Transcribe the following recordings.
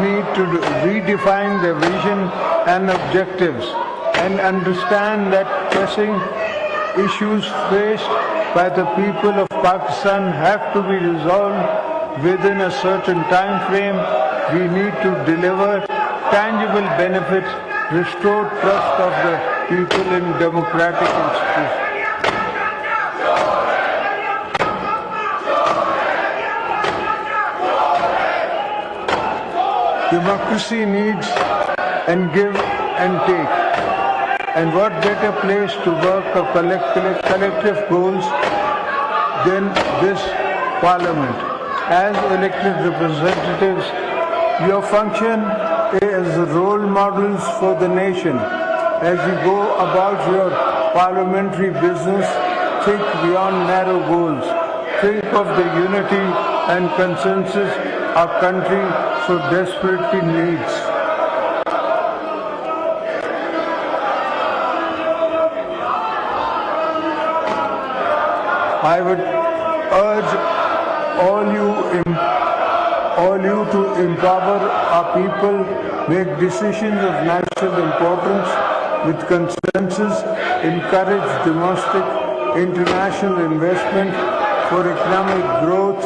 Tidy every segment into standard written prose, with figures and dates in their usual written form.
need to redefine their vision and objectives and understand that pressing issues faced by the people of Pakistan have to be resolved within a certain time frame. We need to deliver tangible benefits, restore trust of the people in democratic institutions. Democracy needs and give and take. And what better place to work of collective goals than this Parliament? As elected representatives, your function is role models for the nation. As you go about your parliamentary business, think beyond narrow goals. Think of the unity and consensus our country so desperately needs. I would urge all you to empower our people, make decisions of national importance with consensus, encourage domestic, international investment for economic growth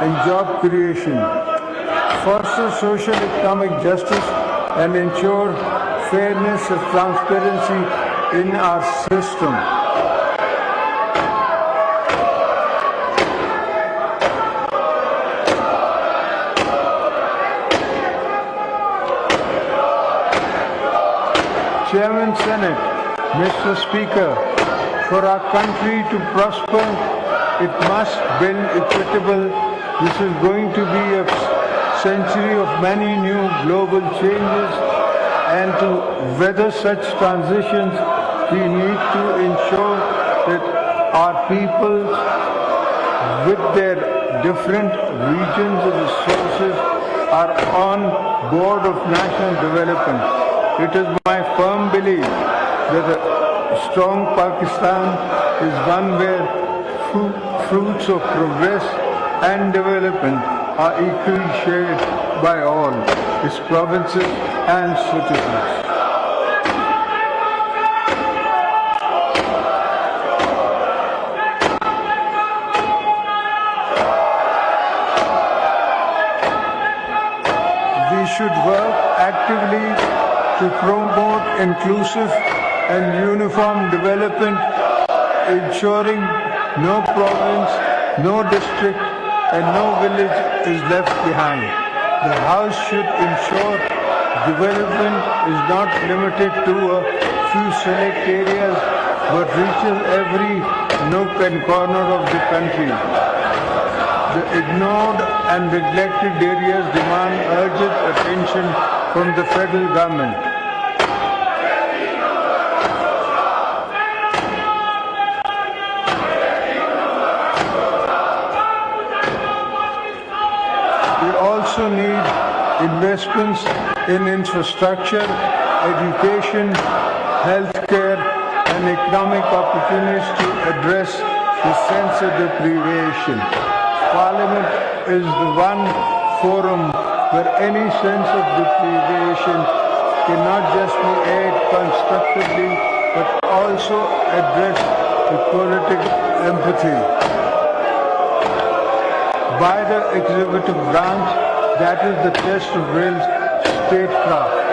and job creation, foster social economic justice and ensure fairness and transparency in our system. Chairman Senate, Mr. Speaker, for our country to prosper, it must build equitable. This is going to be a century of many new global changes, and to weather such transitions, we need to ensure that our people, with their different regions and resources, are on board of national development. It is my firm belief that a strong Pakistan is one where fruits of progress and development are equally shared by all its provinces and citizens. We should work actively to promote inclusive and uniform development, ensuring no province, no district, and no village is left behind. The House should ensure development is not limited to a few select areas, but reaches every nook and corner of the country. The ignored and neglected areas demand urgent attention from the federal government. We also need investments in infrastructure, education, healthcare, and economic opportunities to address the sense of deprivation. Parliament is the one forum where any sense of deprivation cannot just be aired constructively, but also address with political empathy. By the executive branch, that is the test of real statecraft.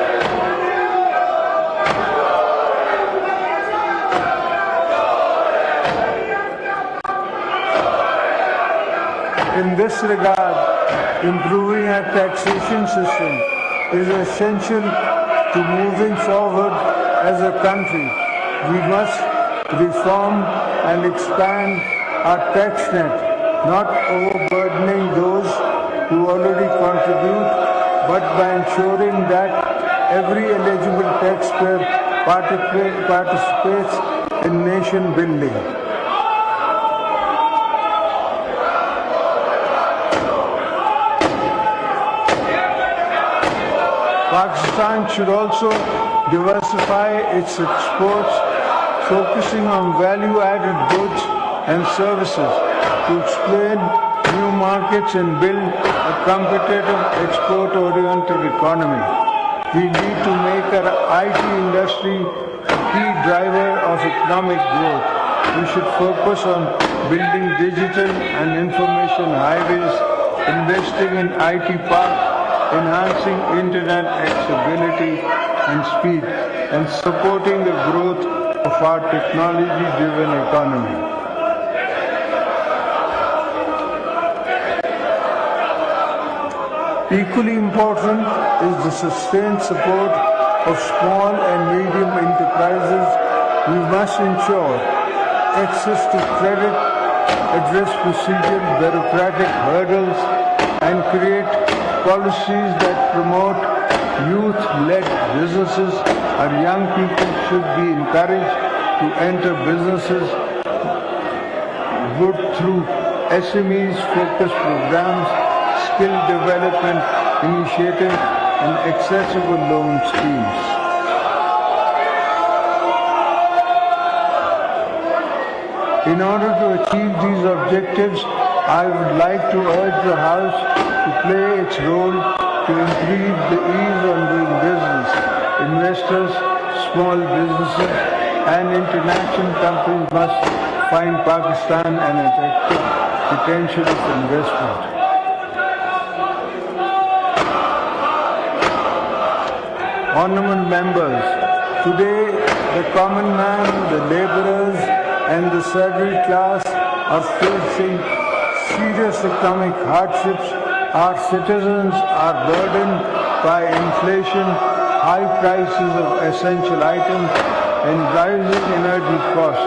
In this regard, improving our taxation system is essential to moving forward as a country. We must reform and expand our tax net, not overburdening those who already contribute, but by ensuring that every eligible taxpayer participates in nation building. Pakistan should also diversify its exports, focusing on value-added goods and services to exploit new markets and build a competitive export-oriented economy. We need to make our IT industry a key driver of economic growth. We should focus on building digital and information highways, investing in IT parks, enhancing internet accessibility and speed, and supporting the growth of our technology-driven economy. Equally important is the sustained support of small and medium enterprises. We must ensure access to credit, address procedural bureaucratic hurdles, and create policies that promote youth-led businesses. Our young people should be encouraged to enter businesses good through SMEs-focused programs, skill development initiatives, and accessible loan schemes. In order to achieve these objectives, I would like to urge the House to play its role to increase the ease on doing business. Investors, small businesses, and international companies must find Pakistan an attractive potential of investment. Honorable members, today the common man, the laborers, and the salaried class are facing serious economic hardships. Our citizens are burdened by inflation, high prices of essential items, and rising energy costs.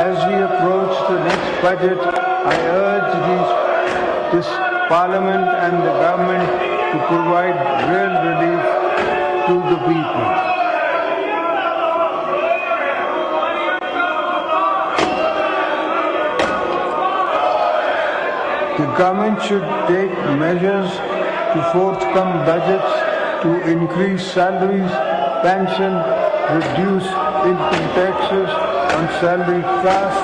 As we approach the next budget, I urge this Parliament and the government to provide real relief to the people. The government should take measures to forthcome budgets to increase salaries, pension, reduce income taxes on salaried class,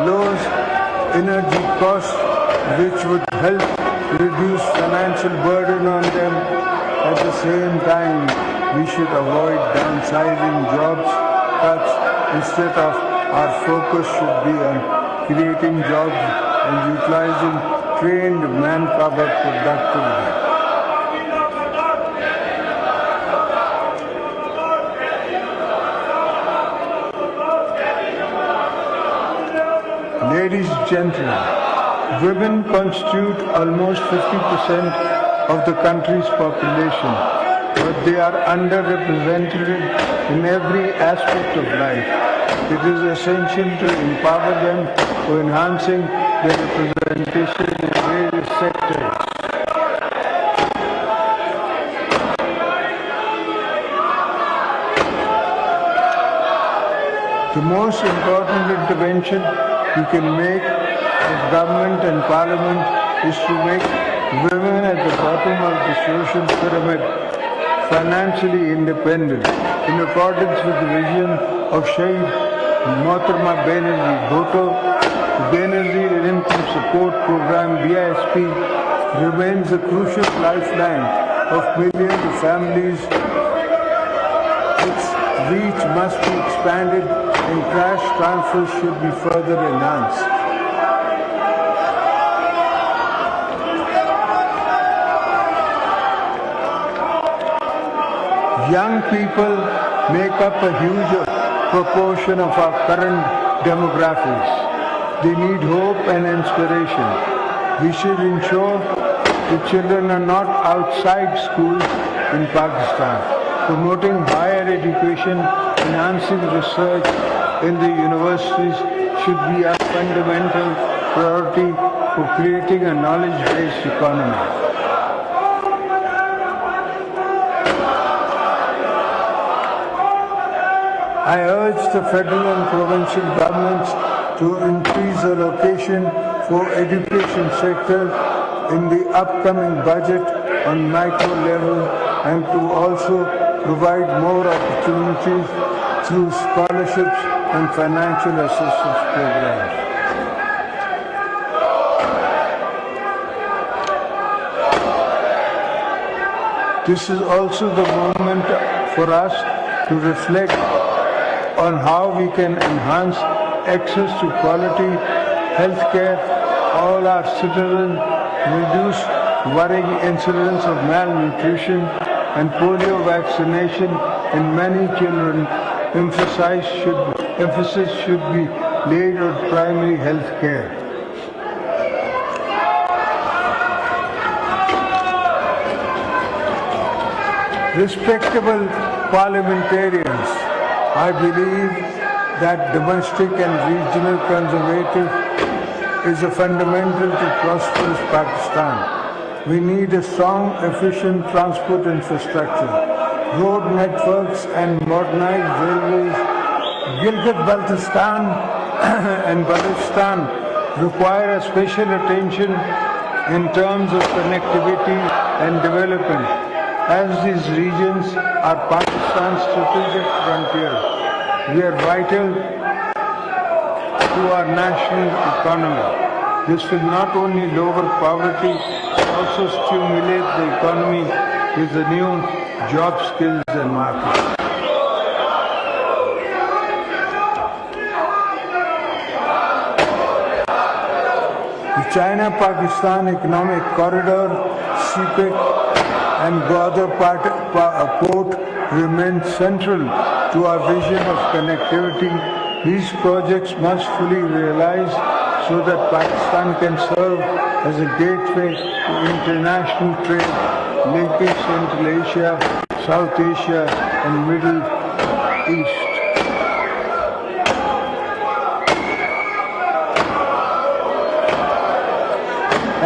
lowers energy costs, which would help reduce financial burden on them. At the same time, we should avoid downsizing jobs cuts. Instead of our focus should be on creating jobs and utilizing trained manpower productively. Ladies and gentlemen, women constitute almost 50% of the country's population, but they are underrepresented in every aspect of life. It is essential to empower them for enhancing their representation in various sectors. The most important intervention we can make as government and parliament is to make women at the bottom of the social pyramid financially independent, in accordance with the vision of Shaheed Mohtarma Banerjee Bhutto. The Banerjee Income Support Program (BISP) remains a crucial lifeline of millions of families. Its reach must be expanded and cash transfers should be further enhanced. Young people make up a huge proportion of our current demographics. They need hope and inspiration. We should ensure the children are not outside schools in Pakistan. Promoting higher education, enhancing research in the universities should be a fundamental priority for creating a knowledge-based economy. I urge the federal and provincial governments to increase allocation for education sector in the upcoming budget on micro level and to also provide more opportunities through scholarships and financial assistance programs. This is also the moment for us to reflect on how we can enhance access to quality health care all our citizens, reduce worrying incidents of malnutrition and polio vaccination in many children. Emphasis should be laid on primary health care. Respectable parliamentarians, I believe that domestic and regional conservative is a fundamental to prosperous Pakistan. We need a strong, efficient transport infrastructure, road networks and modernized railways. Gilgit-Baltistan and Balochistan require a special attention in terms of connectivity and development, as these regions are Pakistan's strategic frontier. They are vital to our national economy. This will not only lower poverty, but also stimulate the economy with the new job skills and markets. The China-Pakistan Economic Corridor, CPEC, and Gwadar Port remain central to our vision of connectivity. These projects must fully realize so that Pakistan can serve as a gateway to international trade, linking Central Asia, South Asia, and Middle East.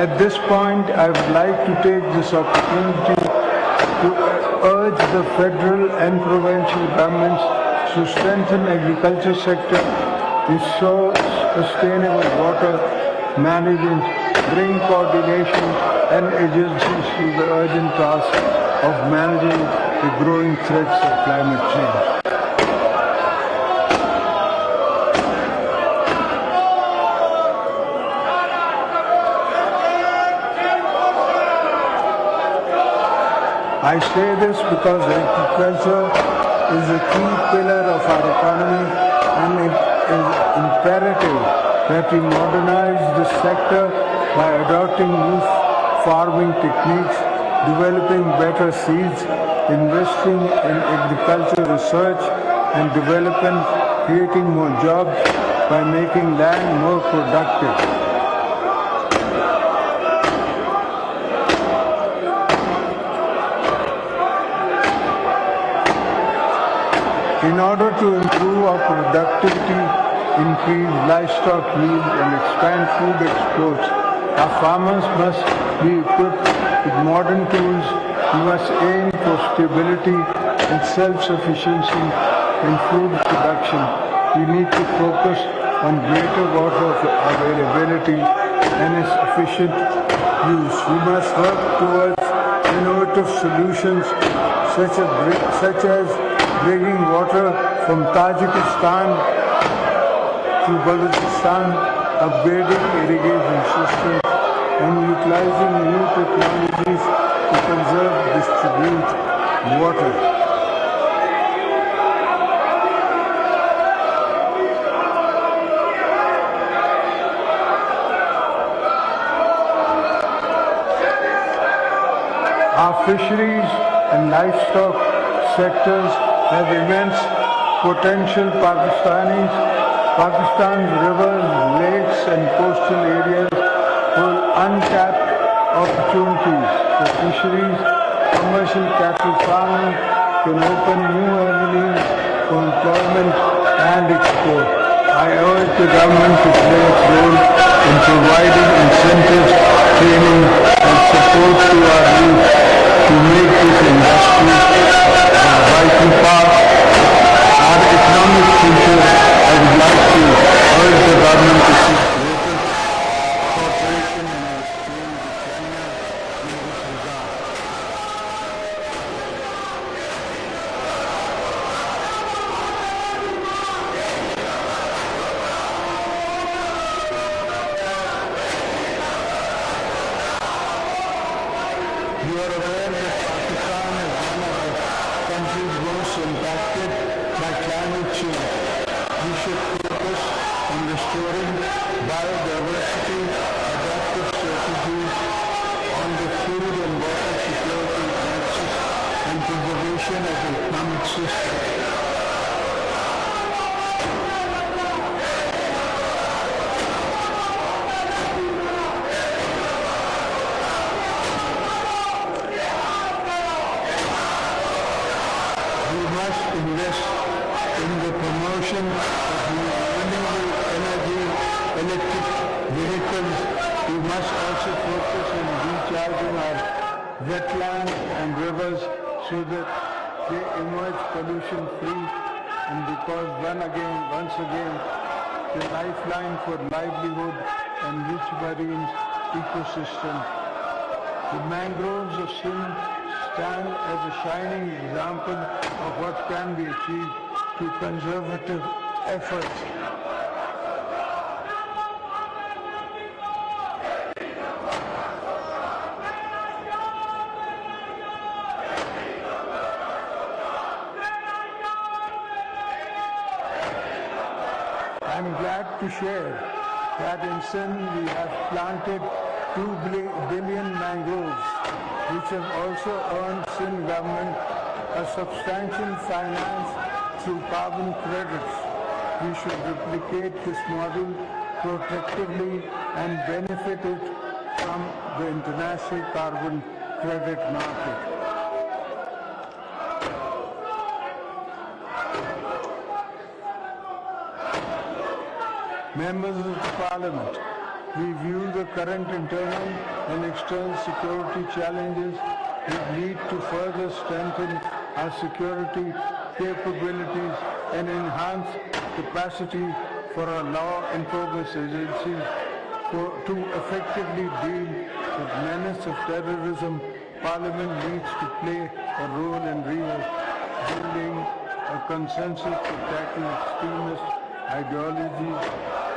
At this point, I would like to take this opportunity to urge the federal and provincial governments to strengthen agriculture sector, ensure sustainable water management, bring coordination and agencies to the urgent task of managing the growing threats of climate change. I say this because agriculture is a key pillar of our economy, and it is imperative that we modernize this sector by adopting new farming techniques, developing better seeds, investing in agricultural research and development, creating more jobs by making land more productive. In order to improve our productivity, increase livestock yield and expand food exports, our farmers must be equipped with modern tools. We must aim for stability and self-sufficiency in food production. We need to focus on greater water availability and its efficient use. We must work towards innovative solutions such as bringing water from Tajikistan to Balochistan, upgrading irrigation systems, and utilizing new technologies to conserve and distribute water. Our fisheries and livestock sectors have immense potential. Pakistan's rivers, lakes and coastal areas hold untapped opportunities for fisheries. Commercial cattle farming can open new avenues for employment and export. I urge the government to play its role in providing incentives, training and support to our youth to make this industry a vital part of our economic future. I would like to urge the government to seek greater cooperation in our exchange with China in this regard. You are aware that Pakistan economic system. We must invest in the promotion of renewable energy, electric vehicles. We must also focus on recharging our wetlands and rivers so that they emerge pollution free, and because once again, the lifeline for livelihood and rich marine ecosystem. The mangroves of Sindh stand as a shining example of what can be achieved through conservative efforts. I am glad to share that in Sindh we have planted 2 billion mangroves, which have also earned Sindh government a substantial finance through carbon credits. We should replicate this model protectively and benefit it from the international carbon credit market. Members of the Parliament, we view the current internal and external security challenges which need to further strengthen our security capabilities and enhance capacity for our law enforcement agencies to effectively deal with menace of terrorism. Parliament needs to play a role in building a consensus to tackle extremist ideologies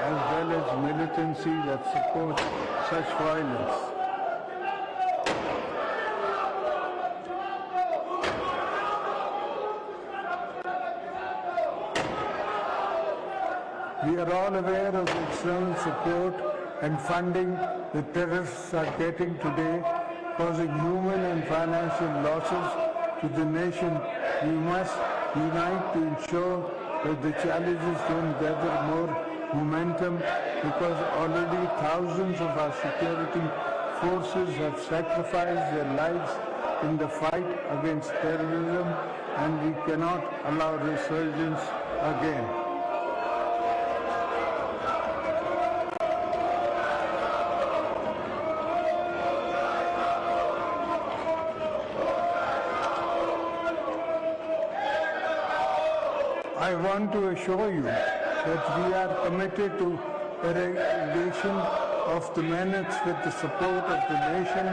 as well as militancy that supports such violence. We are all aware of the external support and funding the terrorists are getting today, causing human and financial losses to the nation. We must unite to ensure that the challenges don't gather more momentum, because already thousands of our security forces have sacrificed their lives in the fight against terrorism, and we cannot allow resurgence again. I want to assure you that we are committed to eradication of the menace with the support of the nation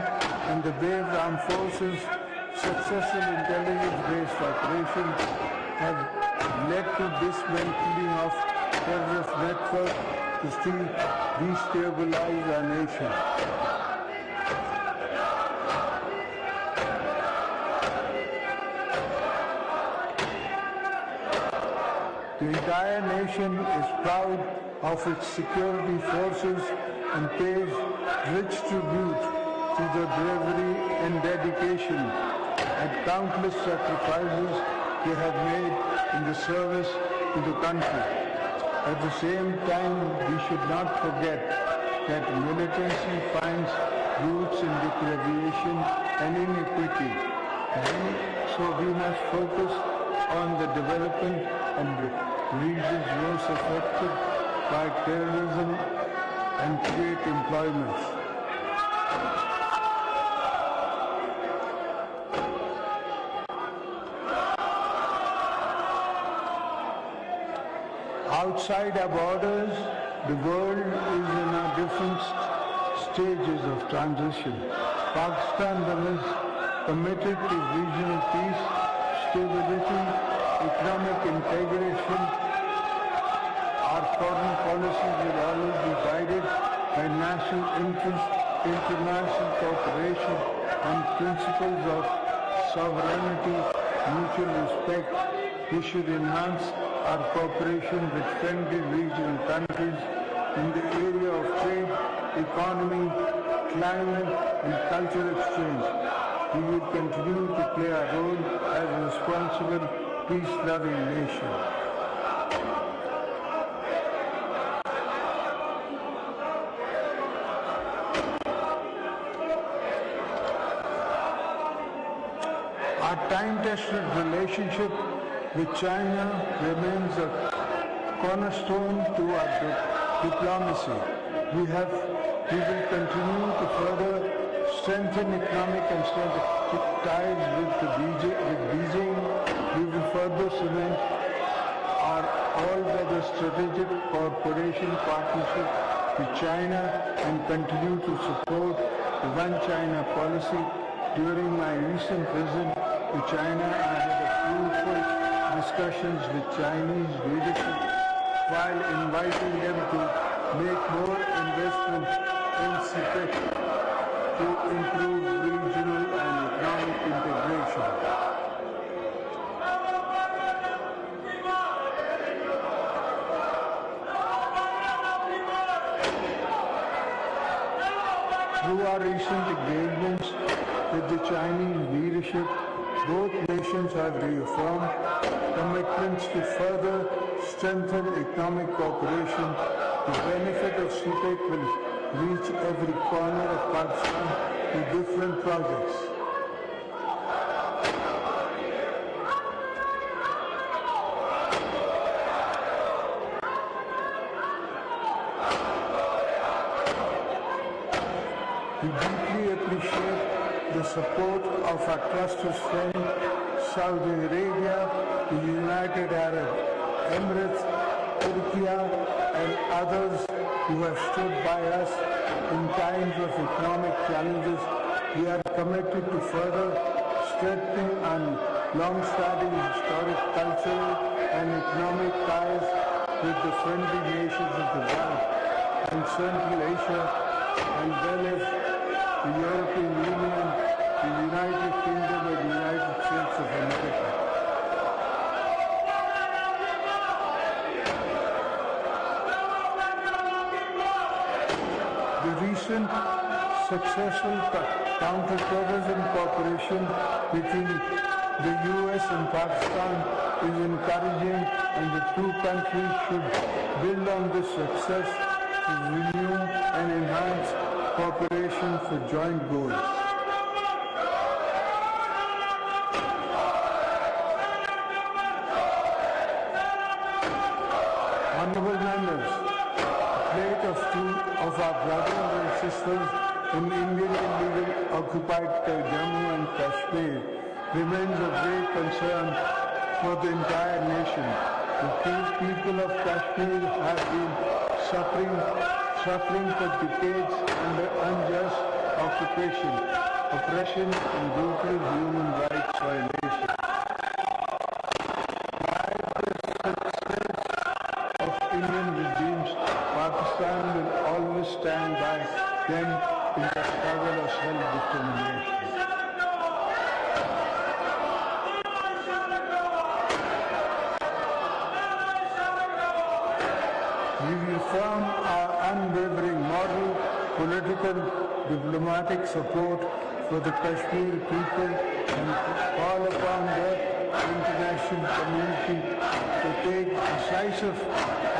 and the brave armed forces. Successful intelligence-based operations have led to dismantling of terrorist networks to destabilize our nation. The entire nation is proud of its security forces and pays rich tribute to their bravery and dedication and countless sacrifices they have made in the service to the country. At the same time, we should not forget that militancy finds roots in deprivation and inequity. So we must focus on the development and regions most affected by terrorism and create employment. Outside our borders, the world is in a different stages of transition. Pakistan is committed to regional peace, stability, economic integration. Our foreign policy will always be guided by national interest, international cooperation, and principles of sovereignty, mutual respect. We should enhance our cooperation with friendly regional countries in the area of trade, economy, climate, and cultural exchange. We will continue to play our role as responsible peace-loving nation. Our time-tested relationship with China remains a cornerstone to our diplomacy. We will continue to further strengthen economic and strategic ties with Beijing. We will further cement our all-weather strategic cooperation partnership with China and continue to support the One China policy. During my recent visit to China, I had fruitful discussions with Chinese leadership while inviting them to make more investment in CPEC to improve regional and economic integration. Through our recent engagements with the Chinese leadership, both nations have reaffirmed commitments to further strengthen economic cooperation. The benefit of CPEC will reach every corner of Pakistan with different projects. We deeply appreciate the support of our trusted friend Saudi Arabia, the United Arab Emirates, Turkey, and others who have stood by us in times of economic challenges. We are committed to further strengthening our long-standing historic, cultural, and economic ties with the friendly nations of the Gulf and Central Asia, as well as the European Union, the United Kingdom, and the United States of America. The recent successful counter-terrorism cooperation between the US and Pakistan is encouraging, and the two countries should build on this success to renew and enhance cooperation for joint goals. Honorable members, the fate of two of our brothers and sisters in Indian illegally occupied Jammu and Kashmir remains of great concern for the entire nation. The people of Kashmir have been suffering for decades under unjust occupation, oppression, and brutal human rights violations. Of Indian regimes, Pakistan will always stand by them in the struggle of self-determination. We reaffirm our unwavering moral, political, diplomatic support for the Kashmir people and call upon the international community to take decisive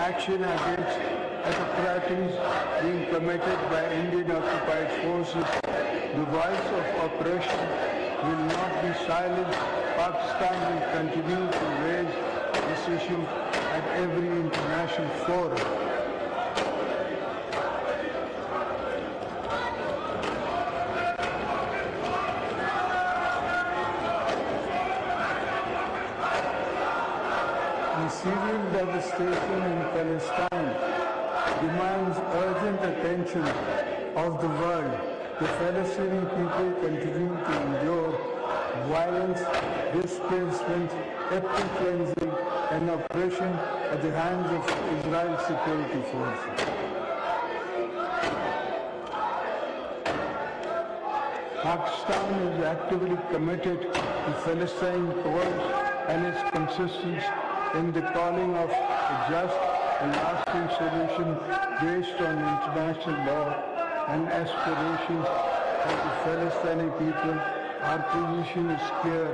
action against atrocities being committed by Indian occupied forces. The voice of oppression will not be silenced. Pakistan will continue to raise this issue at every international forum. The Syrian devastation in Palestine demands urgent attention of the world. The Palestinian people continue to endure violence, displacement, ethnic cleansing, and oppression at the hands of Israel's security forces. Pakistan is actively committed to Palestine cause and is consistent in the calling of a just and lasting solution based on international law and aspirations of the Palestinian people. Our position is clear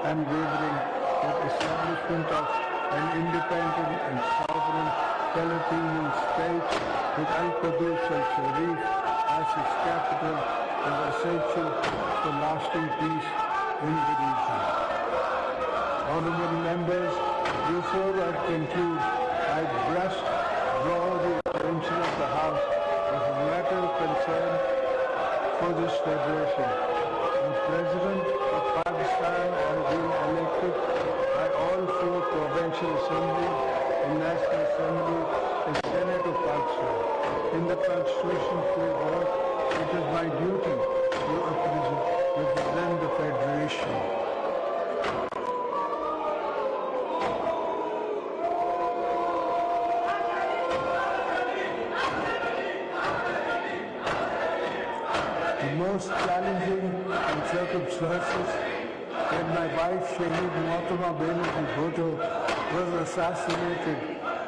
and wavering. the establishment of an independent and sovereign Palestinian state with Al-Qudus al-Sharif as its capital is essential for lasting peace in the region. Honorable members, before I conclude, I must draw the attention of the House of a matter of concern for this federation. The President of Pakistan has been elected by all four provincial assemblies and National Assembly and Senate of Pakistan. In the Constitution framework, it is my duty to represent the Federation. The most challenging circumstances when my wife Shaheed Mohattama Benazir Bhutto was assassinated,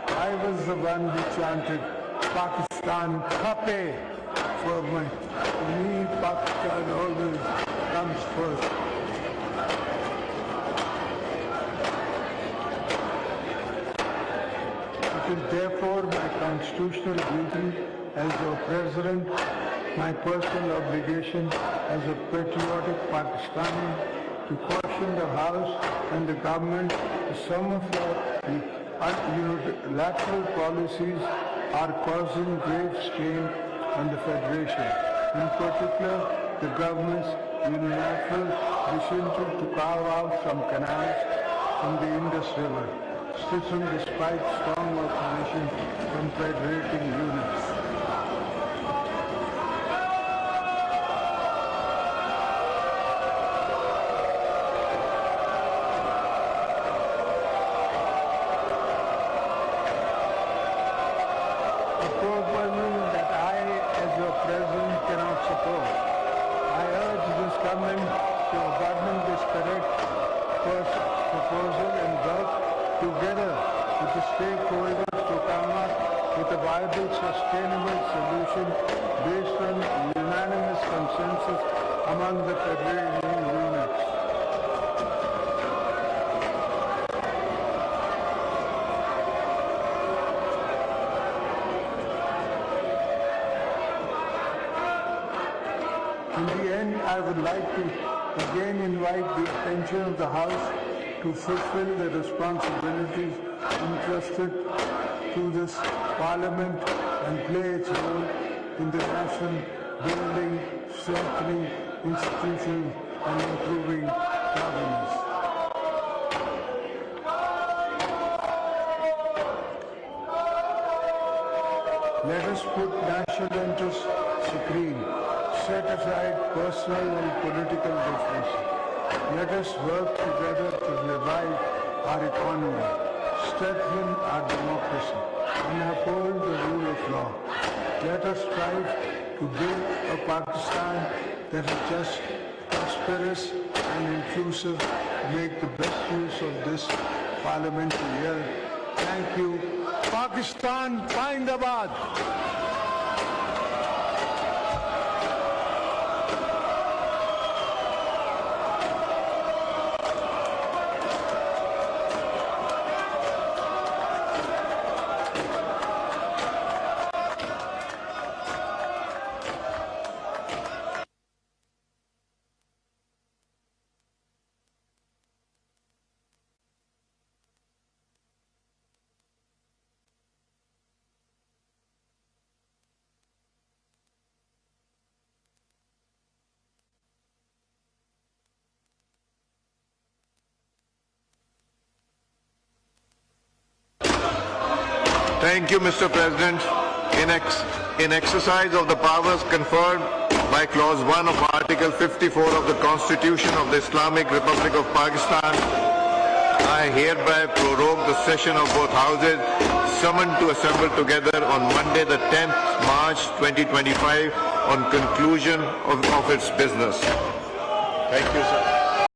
I was the one who chanted Pakistan Khape for me. Pakistan always comes first. It is therefore my constitutional duty as your President, my personal obligation as a patriotic Pakistani to caution the House and the government that some of your unilateral policies are causing grave strain on the Federation. In particular, the government's unilateral decision to carve out some canals from the Indus River, despite strong opposition from federating units. Government to abandon this correct proposal and work together with the stakeholders to come up with a viable, sustainable solution based on unanimous consensus among the federating units. In the end, I would like to again invite the attention of the House to fulfill the responsibilities entrusted to this Parliament and play its role in the nation building, strengthening institutions and improving governance. Let us put national interests supreme. Set aside personal and political differences. Let us work together to revive our economy, strengthen our democracy, and uphold the rule of law. Let us strive to build a Pakistan that is just, prosperous, and inclusive, to make the best use of this parliamentary year. Thank you. Pakistan, Zindabad! Thank you, Mr. President. In exercise of the powers conferred by Clause 1 of Article 54 of the Constitution of the Islamic Republic of Pakistan, I hereby prorogue the session of both houses summoned to assemble together on Monday the 10th March 2025 on conclusion of its business. Thank you, sir.